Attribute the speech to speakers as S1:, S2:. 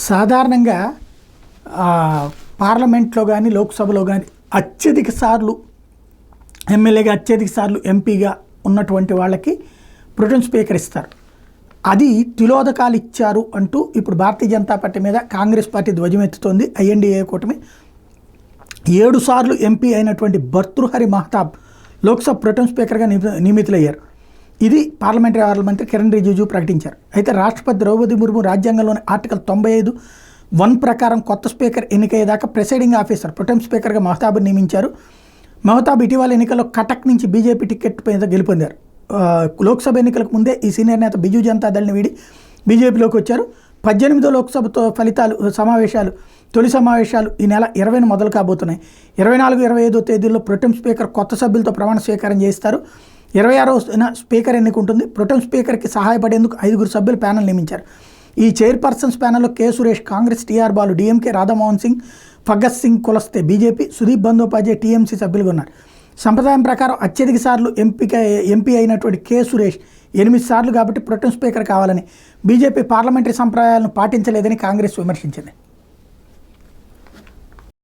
S1: సాధారణంగా పార్లమెంట్లో కానీ లోక్సభలో కానీ అత్యధిక సార్లు ఎమ్మెల్యేగా అత్యధిక సార్లు ఎంపీగా ఉన్నటువంటి వాళ్ళకి ప్రొటెం స్పీకర్ ఇస్తారు. అది తిలోదకాలు ఇచ్చారు అంటూ ఇప్పుడు భారతీయ జనతా పార్టీ మీద కాంగ్రెస్ పార్టీ ధ్వజమెత్తుతోంది. ఐఎన్డీఏ కూటమి 7 సార్లు ఎంపీ అయినటువంటి భర్తృహరి మహతాబ్ లోక్సభ ప్రొటెం స్పీకర్గా నియమితులయ్యారు. ఇది పార్లమెంటరీ వ్యవహారాల మంత్రి కిరణ్ రిజిజు ప్రకటించారు. అయితే రాష్ట్రపతి ద్రౌపది ముర్ము రాజ్యాంగంలోని ఆర్టికల్ 95(1) ప్రకారం కొత్త స్పీకర్ ఎన్నికయ్యేదాకా ప్రిసైడింగ్ ఆఫీసర్ ప్రొటెం స్పీకర్గా మహతాబ్ని నియమించారు. మహతాబ్ ఇటీవల ఎన్నికల్లో కటక్ నుంచి బీజేపీ టికెట్ మీద గెలుపొందారు. లోక్సభ ఎన్నికలకు ముందే ఈ సీనియర్ నేత బిజు జనతాదళ్ని వీడి బీజేపీలోకి వచ్చారు. 18వ లోక్సభ ఫలితాలు తొలి సమావేశాలు ఈ నెల 20న మొదలు కాబోతున్నాయి. 24, 25 తేదీల్లో ప్రొటెం స్పీకర్ కొత్త సభ్యులతో ప్రమాణ స్వీకారం చేస్తారు. 26న స్పీకర్ ఎన్నిక ఉంటుంది. ప్రొటెం స్పీకర్కి సహాయపడేందుకు 5 సభ్యుల ప్యానెల్ నియమించారు. ఈ చైర్పర్సన్స్ ప్యానెల్లో K Suresh Congress, TR Baalu DMK, Radha Mohan Singh, Faggan Singh Kulaste BJP, Sudip Bandyopadhyay TMC సభ్యులుగా ఉన్నారు. సంప్రదాయం ప్రకారం అత్యధిక సార్లు ఎంపీ అయినటువంటి కె సురేష్ 8 సార్లు కాబట్టి ప్రొటెం స్పీకర్ కావాలని బీజేపీ పార్లమెంటరీ సంప్రదాయాలను పాటించలేదని కాంగ్రెస్ విమర్శించింది.